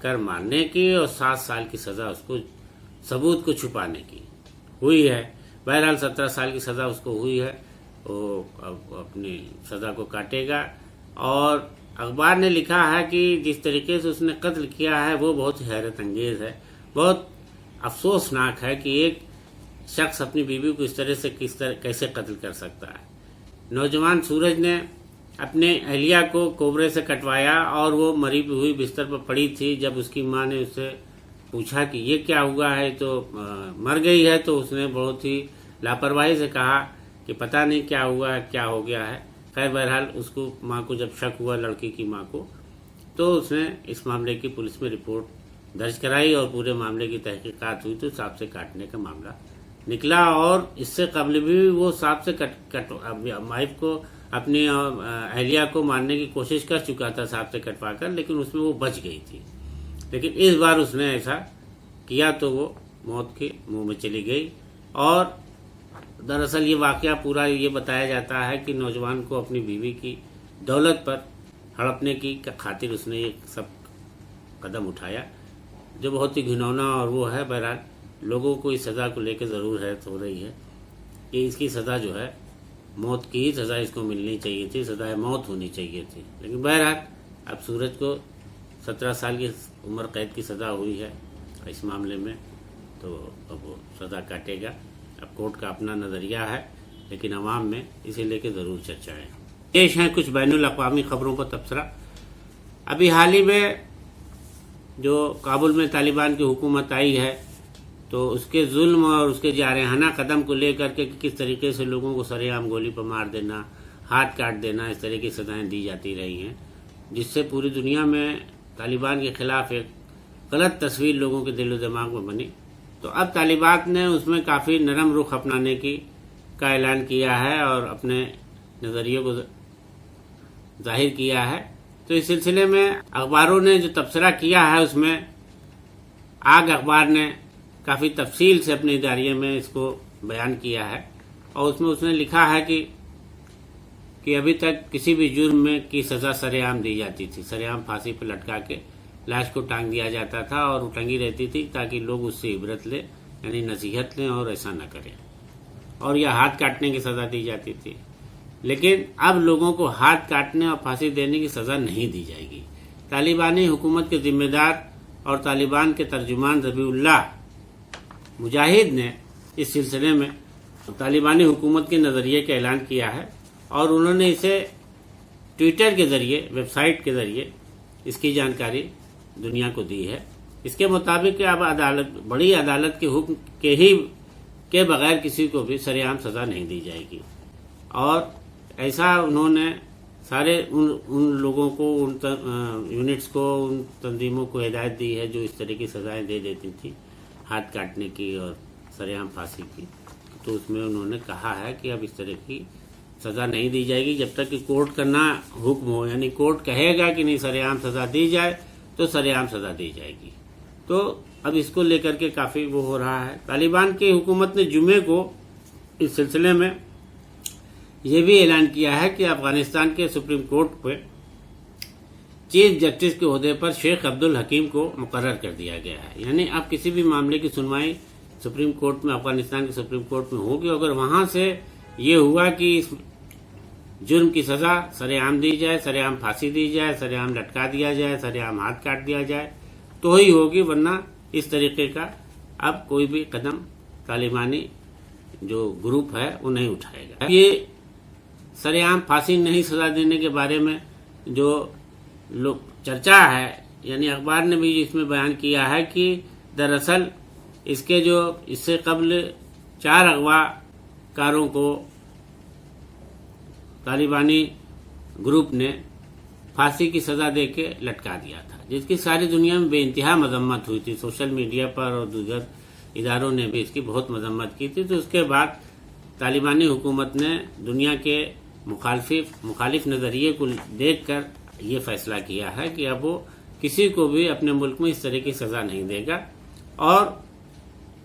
کر مارنے کی اور 7 سال کی سزا اس کو ثبوت کو چھپانے کی ہوئی ہے۔ بہرحال 17 سال کی سزا اس کو ہوئی ہے، وہ اپنی سزا کو کاٹے گا۔ اور اخبار نے لکھا ہے کہ جس طریقے سے اس نے قتل کیا ہے وہ بہت حیرت انگیز ہے، بہت افسوسناک ہے کہ ایک شخص اپنی بیوی کو اس طرح سے کیسے قتل کر سکتا ہے۔ نوجوان سورج نے اپنے اہلیہ کو کوبرے سے کٹوایا اور وہ مری ہوئی بستر پر پڑی تھی۔ جب اس کی ماں نے اس سے پوچھا کہ یہ کیا ہوا ہے تو مر گئی ہے، تو اس نے بہت ہی لاپرواہی سے کہا کہ پتہ نہیں کیا ہوا ہے، کیا ہو گیا ہے۔ خیر بہرحال اس کو ماں کو جب شک ہوا، لڑکی کی ماں کو، تو اس نے اس معاملے کی پولیس میں رپورٹ درج کرائی اور پورے معاملے کی تحقیقات ہوئی تو سانپ سے کاٹنے کا معاملہ نکلا۔ اور اس سے قبل بھی وہ سانپ سے وائف کو، اپنی اہلیہ کو مارنے کی کوشش کر چکا تھا سانپ سے کٹوا کر، لیکن اس میں وہ بچ گئی تھی۔ لیکن اس بار اس نے ایسا کیا تو وہ موت کے منہ میں چلی گئی۔ اور دراصل یہ واقعہ پورا یہ بتایا جاتا ہے کہ نوجوان کو اپنی بیوی کی دولت پر ہڑپنے کی خاطر اس نے یہ سب قدم اٹھایا، جو بہت ہی گھنونا اور وہ ہے۔ بہرحال لوگوں کو اس سزا کو لے کے ضرور حیرت ہو رہی ہے کہ اس کی سزا جو ہے موت کی ہی سزا اس کو ملنی چاہیے تھی، سزائے موت ہونی چاہیے تھی۔ لیکن بہرحال اب سورج کو 17 سال کی عمر قید کی سزا ہوئی ہے اس معاملے میں، تو اب وہ سزا کاٹے گا۔ اب کورٹ کا اپنا نظریہ ہے، لیکن عوام میں اسے لے کے ضرور چرچا ہے۔ پیش ہیں کچھ بین الاقوامی خبروں کا تبصرہ۔ ابھی حال ہی میں جو کابل میں طالبان کی حکومت آئی ہے، تو اس کے ظلم اور اس کے جارحانہ قدم کو لے کر کے کس طریقے سے لوگوں کو سرے عام گولی پر مار دینا، ہاتھ کاٹ دینا، اس طرح کی سزائیں دی جاتی رہی ہیں، جس سے پوری دنیا میں طالبان کے خلاف ایک غلط تصویر لوگوں کے دل و دماغ میں بنی۔ تو اب طالبان نے اس میں کافی نرم رخ اپنانے کا اعلان کیا ہے اور اپنے نظریے کو ظاہر کیا ہے۔ تو اس سلسلے میں اخباروں نے جو تبصرہ کیا ہے، اس میں آگ اخبار نے کافی تفصیل سے اپنے اداریے میں اس کو بیان کیا ہے، اور اس میں لکھا ہے کہ ابھی تک کسی بھی جرم میں کی سزا سرے عام دی جاتی تھی، سرے عام پھانسی پہ لٹکا کے لاش کو ٹانگ دیا جاتا تھا اور وہ ٹنگی رہتی تھی تاکہ لوگ اس سے عبرت لیں، یعنی نصیحت لیں اور ایسا نہ کریں، اور یا ہاتھ کاٹنے کی سزا دی جاتی تھی۔ لیکن اب لوگوں کو ہاتھ کاٹنے اور پھانسی دینے کی سزا نہیں دی جائے گی۔ طالبانی حکومت کے ذمہ دار اور طالبان کے ترجمان ذبیح اللہ مجاہد نے اس سلسلے میں طالبانی حکومت کے نظریے کا اعلان کیا ہے، اور انہوں نے اسے ٹویٹر کے ذریعے، ویب سائٹ کے ذریعے اس کی جانکاری دنیا کو دی ہے۔ اس کے مطابق اب بڑی عدالت کے حکم کے بغیر کسی کو بھی سرے عام سزا نہیں دی جائے گی، اور ایسا انہوں نے سارے ان لوگوں کو، ان یونٹس کو، ان تنظیموں کو ہدایت دی ہے جو اس طرح کی سزائیں دے دیتی تھی، ہاتھ کاٹنے کی اور سرے عام پھانسی کی۔ تو اس میں انہوں نے کہا ہے کہ اب اس طرح کی سزا نہیں دی جائے گی جب تک کہ کورٹ کا نہ حکم ہو، یعنی کورٹ کہے گا کہ نہیں سرے عام سزا دی جائے تو سرے عام سزا دی جائے گی۔ تو اب اس کو لے کر کے کافی وہ ہو رہا ہے۔ طالبان کی حکومت نے جمعے کو اس سلسلے میں یہ بھی اعلان کیا ہے کہ افغانستان کے سپریم کورٹ پہ چیف جسٹس کے عہدے پر شیخ عبدالحکیم کو مقرر کر دیا گیا ہے، یعنی اب کسی بھی معاملے کی سنوائی سپریم کورٹ میں، افغانستان کے سپریم کورٹ میں ہوگی۔ اگر وہاں سے یہ ہوا کہ اس جرم کی سزا سرے عام دی جائے، سرے عام پھانسی دی جائے، سرے عام لٹکا دیا جائے، سرے عام ہاتھ کاٹ دیا جائے تو ہی ہوگی، ورنہ اس طریقے کا اب کوئی بھی قدم طالبانی جو گروپ ہے وہ نہیں اٹھائے گا۔ یہ سرے عام پھانسی نہیں سزا دینے کے بارے میں جو لوگ چرچا ہے، یعنی اخبار نے بھی اس میں بیان کیا ہے کہ دراصل اس سے قبل 4 اغوا کاروں کو طالبانی گروپ نے پھانسی کی سزا دے کے لٹکا دیا تھا، جس کی ساری دنیا میں بے انتہا مذمت ہوئی تھی، سوشل میڈیا پر اور دیگر اداروں نے بھی اس کی بہت مذمت کی تھی۔ تو اس کے بعد طالبانی حکومت نے دنیا کے مخالف نظریے کو دیکھ کر یہ فیصلہ کیا ہے کہ اب وہ کسی کو بھی اپنے ملک میں اس طرح کی سزا نہیں دے گا، اور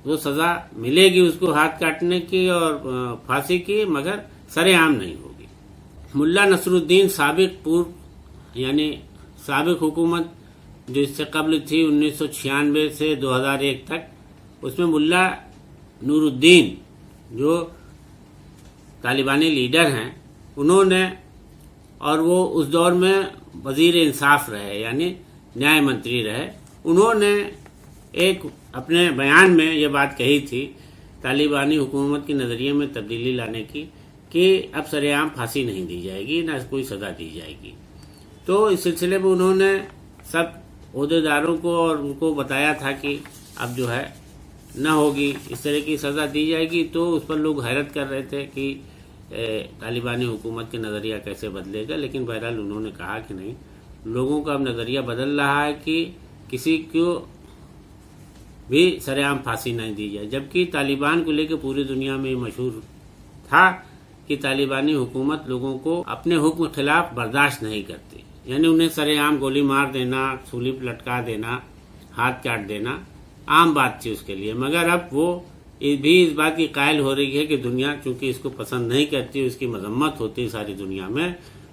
وہ سزا ملے گی اس کو ہاتھ کاٹنے کی اور پھانسی کی، مگر سرے عام نہیں ہوگی۔ ملا نصر الدین سابق حکومت جو اس سے قبل تھی 1996 سے 2001 تک، اس میں ملا نور الدین جو طالبانی لیڈر ہیں انہوں نے، اور وہ اس دور میں وزیر انصاف رہے یعنی نیائے منتری رہے، انہوں نے ایک اپنے بیان میں یہ بات کہی تھی طالبانی حکومت کے نظریے میں تبدیلی لانے کی کہ اب سر عام پھانسی نہیں دی جائے گی، نہ کوئی سزا دی جائے گی۔ تو اس سلسلے میں انہوں نے سب عہدیداروں کو اور ان کو بتایا تھا کہ اب جو ہے نہ ہوگی، اس طرح کی سزا دی جائے گی۔ تو اس پر لوگ حیرت کر رہے تھے کہ طالبانی حکومت کے نظریہ کیسے بدلے گا، لیکن بہرحال انہوں نے کہا کہ نہیں، لوگوں کا اب نظریہ بدل رہا ہے کہ کسی کو بھی سر عام پھانسی نہیں دی جائے، جبکہ طالبان کو لے کے پوری دنیا میں یہ مشہور تھا کہ طالبانی حکومت لوگوں کو اپنے حکم کے خلاف برداشت نہیں کرتی، یعنی انہیں سر عام گولی مار دینا، سولی پہ لٹکا دینا، ہاتھ کاٹ دینا عام بات تھی اس کے لیے۔ مگر اب وہ بھی اس بات کی قائل ہو رہی ہے کہ دنیا چونکہ اس کو پسند نہیں کرتی، اس کی مذمت ہوتی ہے ساری دنیا میں،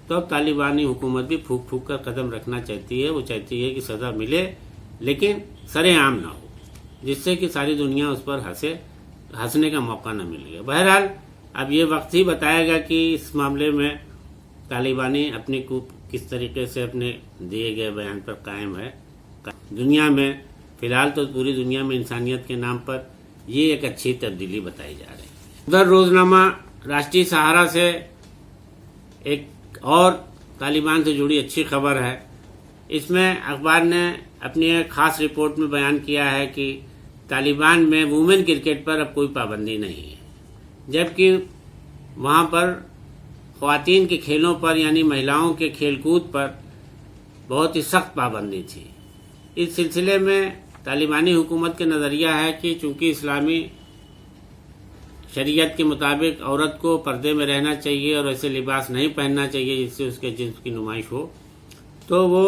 تو اب طالبانی حکومت بھی پھونک پھونک کر قدم رکھنا چاہتی ہے۔ وہ چاہتی ہے کہ سزا ملے لیکن سر عام نہ ہو، جس سے کہ ساری دنیا اس پر ہنسنے کا موقع نہ مل گیا۔ بہرحال اب یہ وقت ہی بتائے گا کہ اس معاملے میں طالبانی اپنی کو کس طریقے سے اپنے دیے گئے بیان پر قائم ہے۔ دنیا میں فی الحال تو پوری دنیا میں انسانیت کے نام پر یہ ایک اچھی تبدیلی بتائی جا رہی ہے۔ ادھر روزنامہ راشٹریہ سہارا سے ایک اور طالبان سے جڑی اچھی خبر ہے۔ اس میں اخبار نے اپنی ایک خاص رپورٹ میں بیان کیا ہے کہ طالبان میں وومن کرکٹ پر اب کوئی پابندی نہیں ہے، جبکہ وہاں پر خواتین کے کھیلوں پر یعنی مہیلاؤں کے کھیل کود پر بہت ہی سخت پابندی تھی۔ اس سلسلے میں طالبانی حکومت کا نظریہ ہے کہ چونکہ اسلامی شریعت کے مطابق عورت کو پردے میں رہنا چاہیے اور ایسے لباس نہیں پہننا چاہیے جس سے اس کے جنس کی نمائش ہو، تو وہ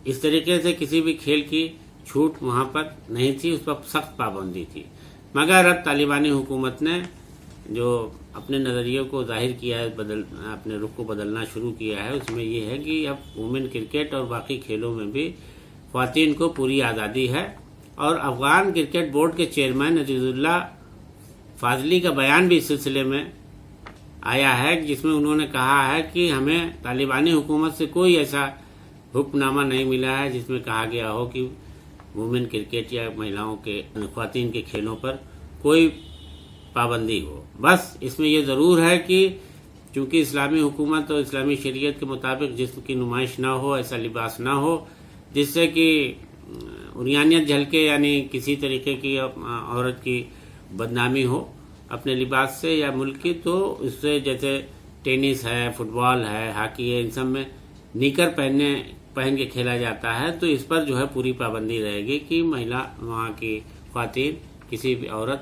اس طریقے سے کسی بھی کھیل کی چھوٹ وہاں پر نہیں تھی، اس پر سخت پابندی تھی۔ مگر اب طالبانی حکومت نے جو اپنے نظریے کو ظاہر کیا ہے، اپنے رخ کو بدلنا شروع کیا ہے، اس میں یہ ہے کہ اب وومن کرکٹ اور باقی کھیلوں میں بھی خواتین کو پوری آزادی ہے۔ اور افغان کرکٹ بورڈ کے چیئرمین عزیز اللہ فاضلی کا بیان بھی اس سلسلے میں آیا ہے، جس میں انہوں نے کہا ہے کہ ہمیں طالبانی حکومت سے کوئی ایسا حکم نامہ نہیں ملا ہے جس میں کہا گیا ہو کہ وومن کرکٹ یا مہیلاؤں کے خواتین کے کھیلوں پر کوئی پابندی ہو۔ بس اس میں یہ ضرور ہے کہ چونکہ اسلامی حکومت اور اسلامی شریعت کے مطابق جسم کی نمائش نہ ہو، ایسا لباس نہ ہو جس سے کہ عریانیت جھلکے، یعنی کسی طریقے کی عورت کی بدنامی ہو اپنے لباس سے یا ملک کی، تو اس سے جیسے ٹینس ہے، فٹ بال ہے، ہاکی ہے، ان سب میں نیکر پہن کے کھیلا جاتا ہے، تو اس پر جو ہے پوری پابندی رہے گی کہ مہیلا وہاں کی خواتین کسی بھی عورت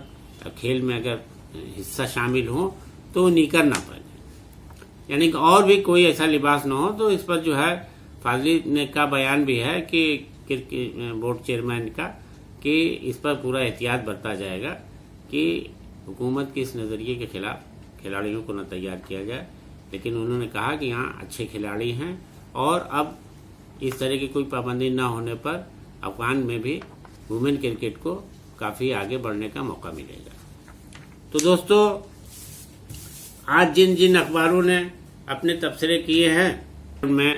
کھیل میں اگر حصہ شامل ہوں تو نیکر نہ پہنے، یعنی کہ اور بھی کوئی ایسا لباس نہ ہو۔ تو اس پر جو ہے فاضلی نے کا بیان بھی ہے کہ بورڈ چیئرمین کا کہ اس پر پورا احتیاط برتا جائے گا کہ حکومت کے اس نظریے کے خلاف کھلاڑیوں کو نہ تیار کیا جائے۔ لیکن انہوں نے کہا کہ یہاں اچھے کھلاڑی ہیں اور اب اس طرح کی کوئی پابندی نہ ہونے پر افغان میں بھی وومن کرکٹ کو کافی آگے بڑھنے کا موقع ملے گا۔ تو دوستو، آج جن اخباروں نے اپنے تبصرے کیے ہیں ان میں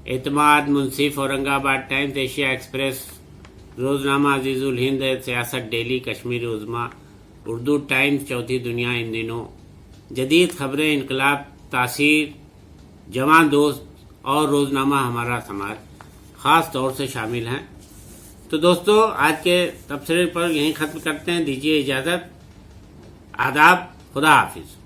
اعتماد، منصف، اورنگ آباد ٹائمز، ایشیا ایکسپریس، روزنامہ عزیز الہند، سیاست ڈیلی، کشمیر عظمیٰ، اردو ٹائمز، چوتھی دنیا ان دنوں، جدید خبریں، انقلاب، تاثیر، جوان دوست اور روزنامہ ہمارا سماج خاص طور سے شامل ہیں۔ تو دوستو، آج کے تبصرے پر یہیں ختم کرتے ہیں، دیجیے اجازت، آداب، خدا حافظ۔